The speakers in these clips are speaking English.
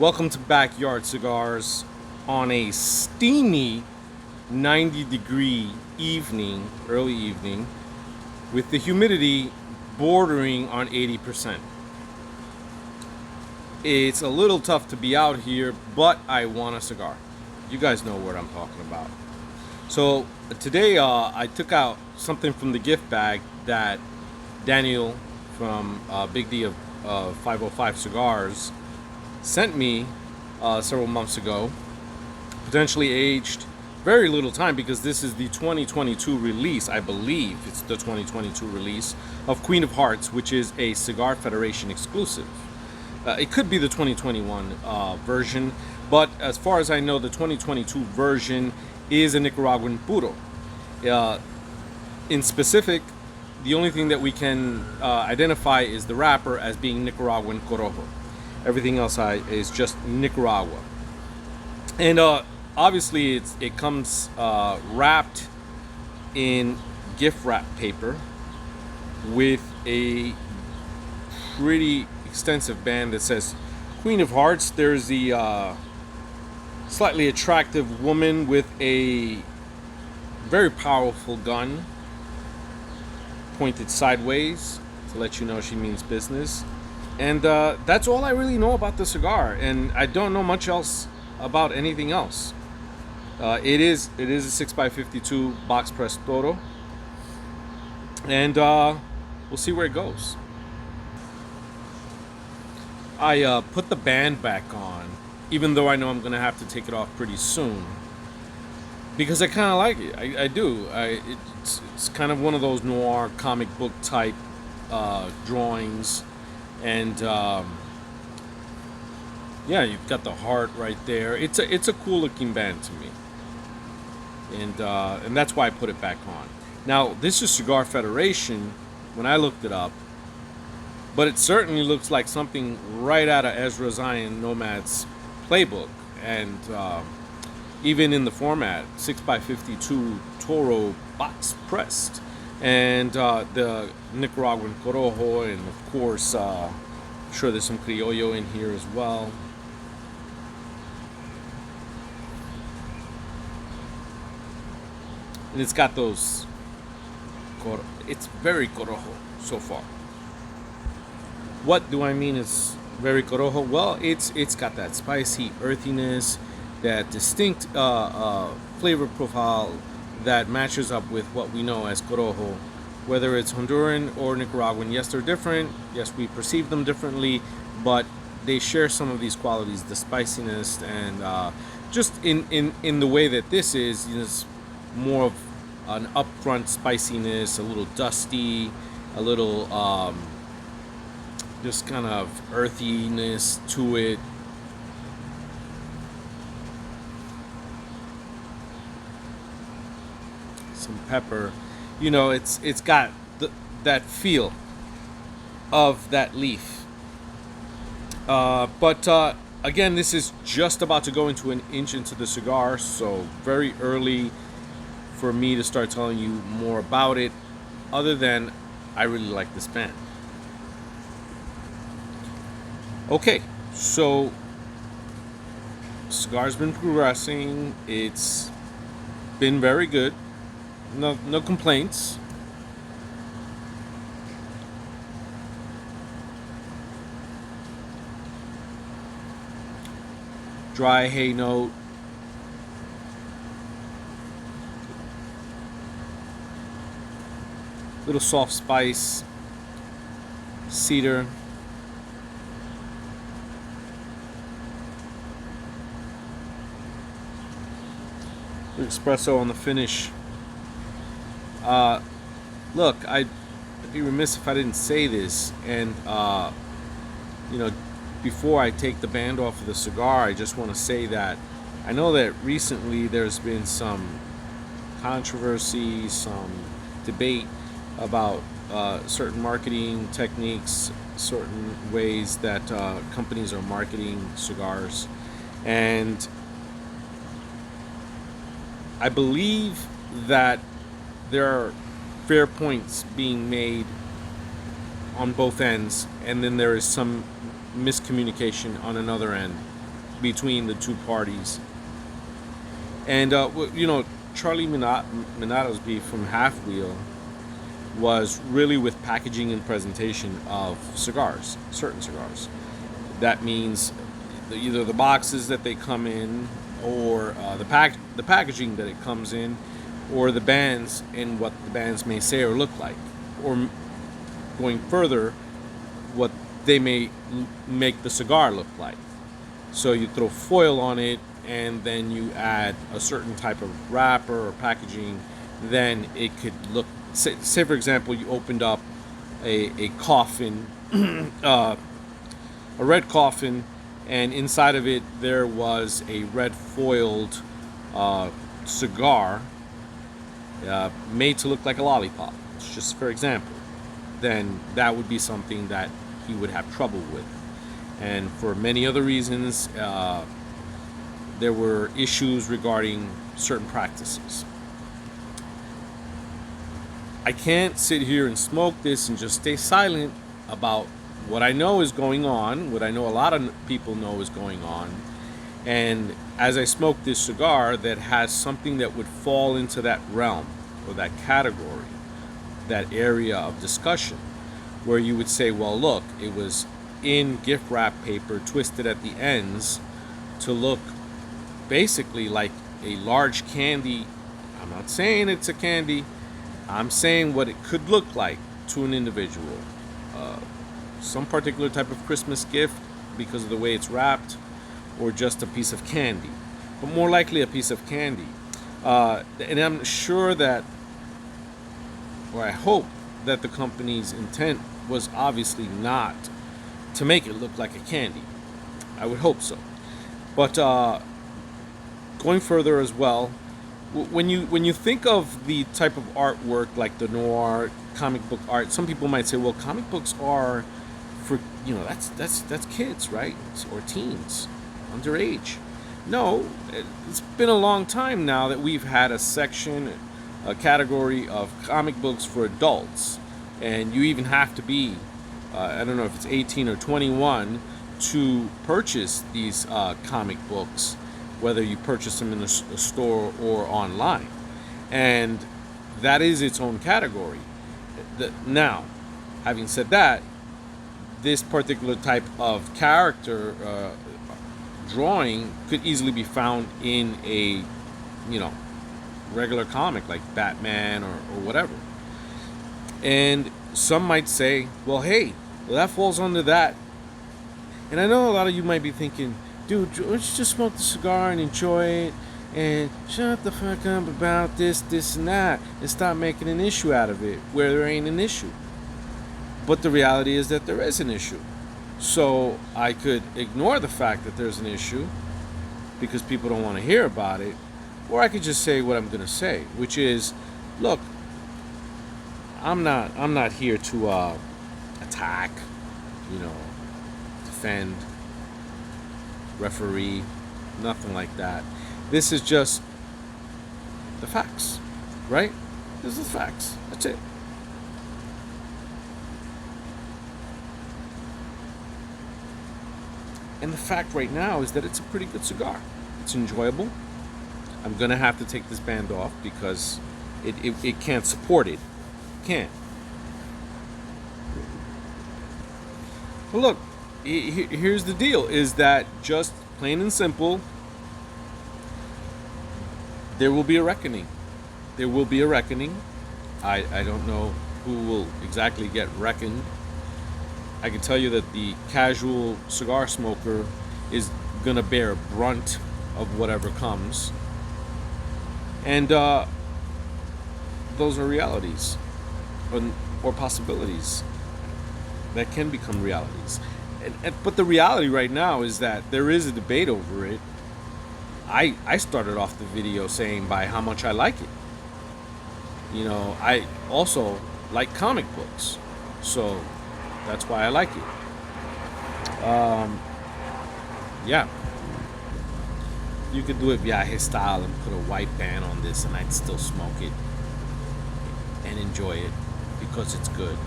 Welcome to Backyard Cigars on a steamy 90-degree evening, early evening, with the humidity bordering on 80%. It's a little tough to be out here, but I want a cigar. You guys know what I'm talking about. So today I took out something from the gift bag that Daniel from Big D of 505 Cigars sent me several months ago, potentially aged very little time, because this is the 2022 release. I believe it's the 2022 release of Queen of Hearts, which is a Cigar Federation exclusive. It could be the 2021 version, but as far as I know, the 2022 version is a Nicaraguan puro. In specific, the only thing that we can identify is the wrapper as being Nicaraguan corojo. Everything else is just Nicaragua. And obviously it comes wrapped in gift wrap paper with a pretty extensive band that says Queen of Hearts. There's the slightly attractive woman with a very powerful gun pointed sideways to let you know she means business. And that's all I really know about the cigar, and I don't know much else about anything else. It is a 6x52 box press Toro, and we'll see where it goes. I put the band back on, even though I know I'm gonna have to take it off pretty soon, because I kind of like it. I do. It's kind of one of those noir comic book type drawings. And yeah, you've got the heart right there. It's a cool looking band to me, and that's why I put it back on. Now this is Cigar Federation when I looked it up, but it certainly looks like something right out of Ezra Zion Nomad's playbook, and even in the format, 6x52 Toro box pressed. And the Nicaraguan corojo, and of course, I'm sure there's some criollo in here as well. And it's got those, it's very corojo so far. What do I mean is very corojo? Well, it's got that spicy earthiness, that distinct flavor profile that matches up with what we know as corojo, whether it's Honduran or Nicaraguan. Yes, they're different. Yes, we perceive them differently, but they share some of these qualities, the spiciness, and just in the way that this is, it's more of an upfront spiciness, a little dusty, a little just kind of earthiness to it. Some pepper, it's got that feel of that leaf. But again, this is just about to go into an inch into the cigar, so very early for me to start telling you more about it, other than I really like this band. Okay, so cigar's been progressing. It's been very good. No complaints. Dry hay note. Little soft spice. Cedar. Espresso on the finish. Look, I'd be remiss if I didn't say this, and before I take the band off of the cigar, I just want to say that I know that recently there's been some controversy, some debate about certain marketing techniques, certain ways that companies are marketing cigars, and I believe that there are fair points being made on both ends, and then there is some miscommunication on another end. between the two parties. And Charlie Minato's beef from Half Wheel was really with packaging and presentation of cigars, certain cigars. That means either the boxes that they come in, or the packaging that it comes in, or the bands and what the bands may say or look like, or going further, what they may make the cigar look like. So you throw foil on it, and then you add a certain type of wrapper or packaging, then it could look, say for example, you opened up a coffin, a red coffin, and inside of it there was a red foiled cigar made to look like a lollipop, just for example. Then that would be something that he would have trouble with. And for many other reasons, there were issues regarding certain practices. I can't sit here and smoke this and just stay silent about what I know is going on, what I know a lot of people know is going on. And as I smoke this cigar that has something that would fall into that realm or that category, that area of discussion, where you would say, well, look, it was in gift wrap paper, twisted at the ends to look basically like a large candy. I'm not saying it's a candy. I'm saying what it could look like to an individual. Some particular type of Christmas gift because of the way it's wrapped, or just a piece of candy. But more likely a piece of candy. And I'm sure that, or I hope that the company's intent was obviously not to make it look like a candy. I would hope so. But going further as well, when you think of the type of artwork like the noir comic book art, some people might say, well, comic books are for, that's kids, right? Or teens, underage. No, it's been a long time now that we've had a section, a category of comic books for adults, and you even have to be I don't know if it's 18 or 21 to purchase these comic books, whether you purchase them in a store or online. And that is its own category. Now, having said that, this particular type of character drawing could easily be found in a, regular comic like Batman or whatever. And some might say, well, hey, that falls under that. And I know a lot of you might be thinking, dude, why don't you just smoke the cigar and enjoy it and shut the fuck up about this, and that, and stop making an issue out of it where there ain't an issue. But the reality is that there is an issue. So I could ignore the fact that there's an issue because people don't want to hear about it, or I could just say what I'm going to say, which is, look, I'm not here to attack, defend, referee, nothing like that. This is just the facts, right? This is the facts. That's it. And the fact right now is that it's a pretty good cigar. It's enjoyable. I'm gonna have to take this band off because it can't support it. Can't. Well, look, here's the deal, is that just plain and simple, there will be a reckoning. There will be a reckoning. I don't know who will exactly get reckoned. I can tell you that the casual cigar smoker is going to bear a brunt of whatever comes. And those are realities or possibilities that can become realities. But the reality right now is that there is a debate over it. I started off the video saying by how much I like it. I also like comic books, so that's why I like it. Yeah. You could do it viaje style and put a white band on this and I'd still smoke it and enjoy it because it's good.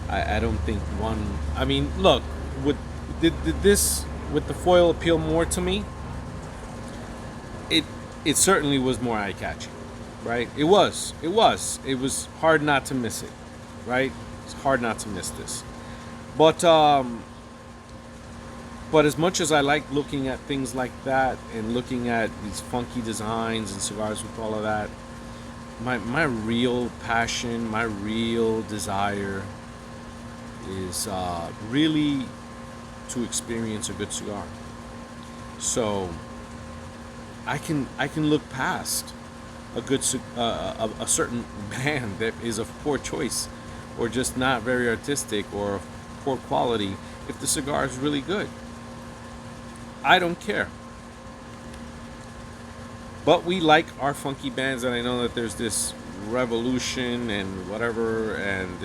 I don't think one... I mean, look, did this with the foil appeal more to me, it it certainly was more eye catching, right? It was hard not to miss it, right? It's hard not to miss this. But as much as I like looking at things like that and looking at these funky designs and cigars with all of that, my real passion, my real desire is really to experience a good cigar. So I can look past a certain band that is of poor choice or just not very artistic or of poor quality if the cigar is really good. I don't care. But we like our funky bands, and I know that there's this revolution and whatever, and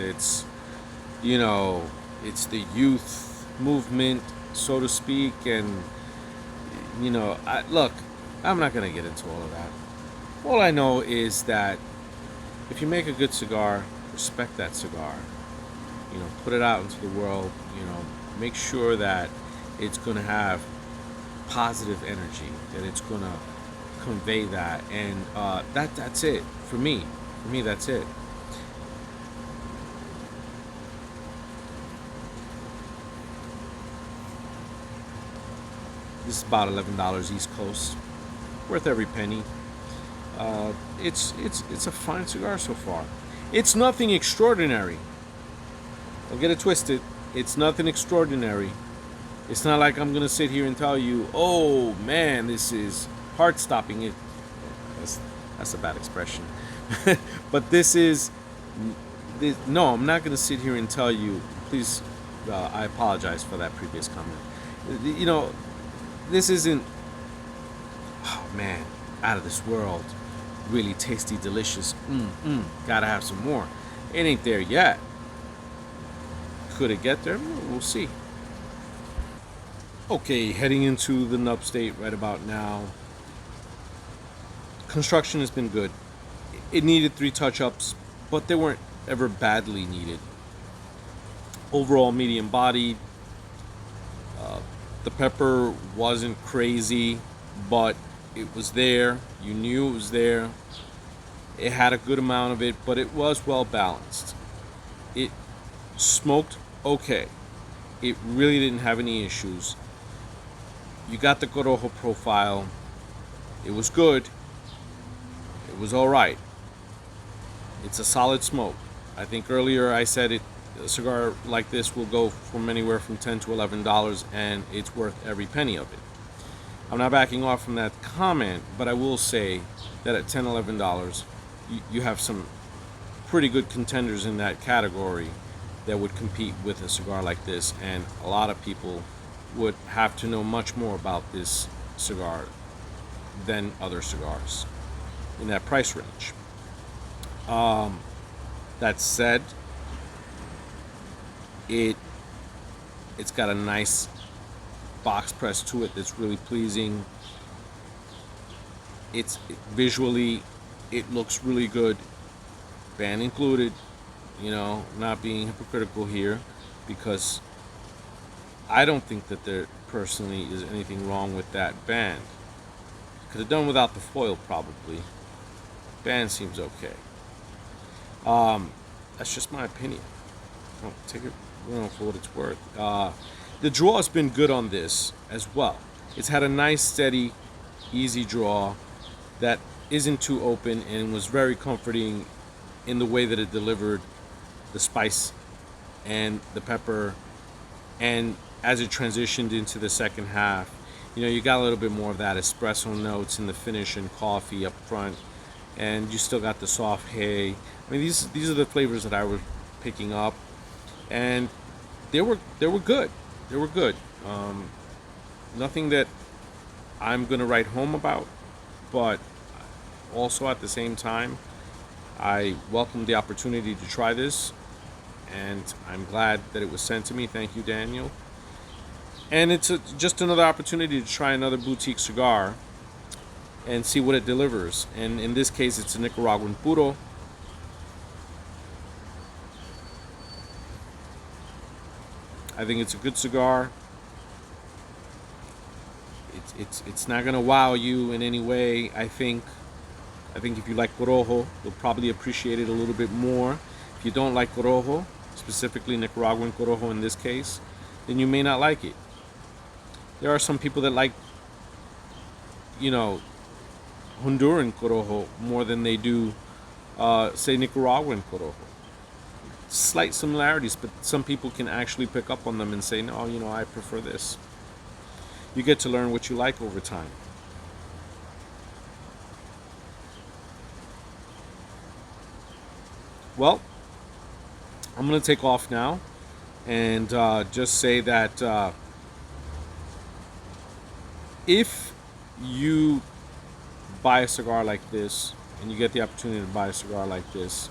you know, it's the youth movement, so to speak, and look, I'm not gonna get into all of that. All I know is that if you make a good cigar, respect that cigar. Put it out into the world. Make sure that it's gonna have positive energy, that it's gonna convey that, and that's it for me. For me, that's it. This is about $11 East Coast, worth every penny. It's a fine cigar so far. It's nothing extraordinary. Don't get it twisted. It's nothing extraordinary. It's not like I'm gonna sit here and tell you, "Oh man, this is heart-stopping." That's a bad expression. But no, I'm not gonna sit here and tell you. Please, I apologize for that previous comment. This isn't. Oh man, out of this world, really tasty, delicious. Gotta have some more. It ain't there yet. Could it get there? We'll see. Okay, heading into the nub state right about now. Construction has been good. It needed 3 touch-ups, but they weren't ever badly needed. Overall, medium bodied. The pepper wasn't crazy, but it was there. You knew it was there. It had a good amount of it, but it was well balanced. It smoked okay. It really didn't have any issues. You got the Corojo profile. It was good. It was all right. It's a solid smoke. I think earlier I said a cigar like this will go from anywhere from $10 to $11, and it's worth every penny of it. I'm not backing off from that comment, but I will say that at $10, $11, you have some pretty good contenders in that category that would compete with a cigar like this, and a lot of people would have to know much more about this cigar than other cigars in that price range. That said, it's got a nice box press to it that's really pleasing. Visually, it looks really good, band included. Not being hypocritical here, because I don't think that there personally is anything wrong with that band. Could have done without the foil probably. Band seems okay. That's just my opinion. Don't take it for what it's worth. The draw has been good on this as well. It's had a nice, steady, easy draw that isn't too open and was very comforting in the way that it delivered the spice and the pepper, and as it transitioned into the second half, you got a little bit more of that espresso notes in the finish and coffee up front, and you still got the soft hay. I mean, these are the flavors that I was picking up, and they were good. They were good. Nothing that I'm gonna write home about, but also at the same time, I welcome the opportunity to try this, and I'm glad that it was sent to me. Thank you, Daniel. And it's just another opportunity to try another boutique cigar and see what it delivers. And in this case, it's a Nicaraguan puro. I think it's a good cigar. It's not gonna wow you in any way. I think if you like Corojo, you'll probably appreciate it a little bit more. If you don't like Corojo, specifically Nicaraguan Corojo in this case, then you may not like it. There are some people that like, you know, Honduran Corojo more than they do, say, Nicaraguan Corojo. Slight similarities, but some people can actually pick up on them and say, no, you know, I prefer this. You get to learn what you like over time. Well, I'm going to take off now and just say that if you buy a cigar like this and you get the opportunity to buy a cigar like this,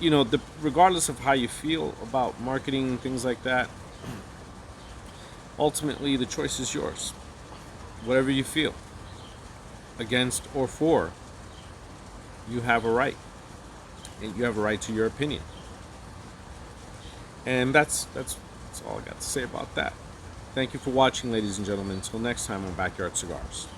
you know, regardless of how you feel about marketing and things like that, ultimately the choice is yours. Whatever you feel, against or for, you have a right. And you have a right to your opinion. And that's all I got to say about that. Thank you for watching, ladies and gentlemen. Until next time on Backyard Cigars.